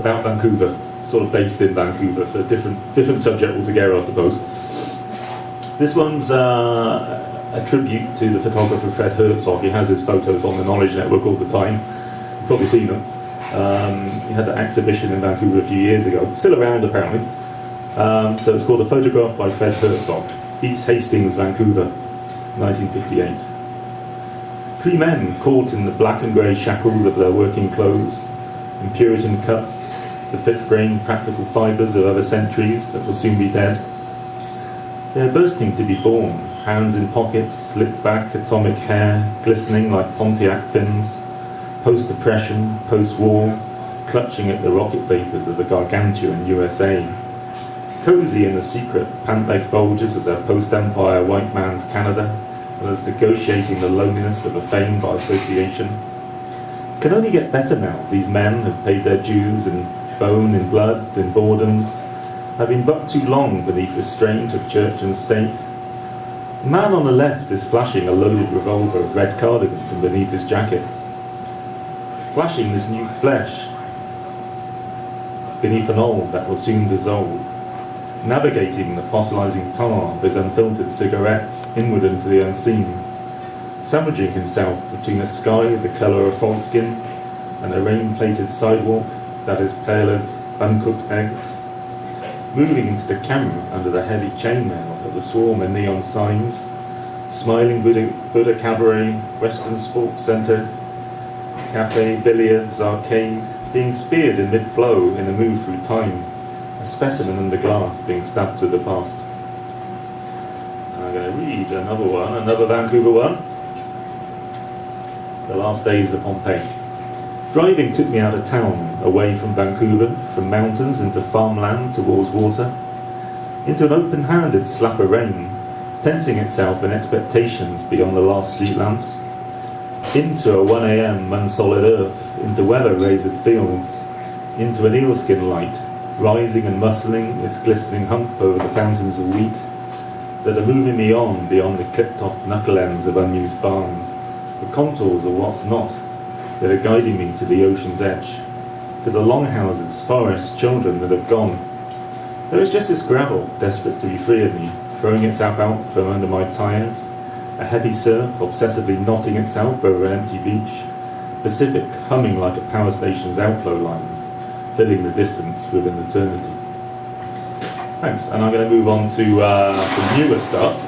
about Vancouver, sort of based in Vancouver, so different subject altogether, I suppose. This one's a tribute to the photographer Fred Herzog. He has his photos on the Knowledge Network all the time. You've probably seen them. He had that exhibition in Vancouver a few years ago, still around apparently. So it's called A Photograph by Fred Herzog, East Hastings, Vancouver, 1958. Three men caught in the black and grey shackles of their working clothes, in Puritan cuts, the fit-brained practical fibres of other centuries that will soon be dead. They are bursting to be born, hands in pockets, slicked back atomic hair, glistening like Pontiac fins, post-depression, post-war, clutching at the rocket vapours of the gargantuan USA. Cosy in the secret pant-leg bulges of their post-empire white man's Canada, as negotiating the loneliness of a fame by association. It can only get better now. These men have paid their dues in bone, in blood, in boredoms, have been but too long beneath restraint of church and state. The man on the left is flashing a loaded revolver of red cardigan from beneath his jacket, flashing this new flesh beneath an old that will soon dissolve, navigating the fossilizing tar of his unfiltered cigarettes inward into the unseen, sandwiching himself between a sky the colour of false-skin and a rain-plated sidewalk that is pale as uncooked eggs, moving into the camera under the heavy chainmail of the swarm of neon signs, smiling Buddha Cabaret, Western Sports Centre, cafe, billiards, arcade, being speared in mid-flow in a move through time, a specimen under glass being stabbed to the past. And I'm going to read another Vancouver one. The Last Days of Pompeii. Driving took me out of town, away from Vancouver, from mountains into farmland towards water, into an open-handed slap of rain, tensing itself in expectations beyond the last street lamps, into a 1 a.m. unsolid earth, into weather-razored fields, into an eelskin light, rising and muscling its glistening hump over the fountains of wheat that are moving me on beyond the clipped-off knuckle ends of unused barns, the contours of what's not, that are guiding me to the ocean's edge, to the longhouses, forests, children that have gone. There is just this gravel, desperate to be free of me, throwing itself out from under my tyres, a heavy surf obsessively knotting itself over an empty beach, Pacific humming like a power station's outflow lines, filling the distance with an eternity. Thanks, and I'm going to move on to some newer stuff.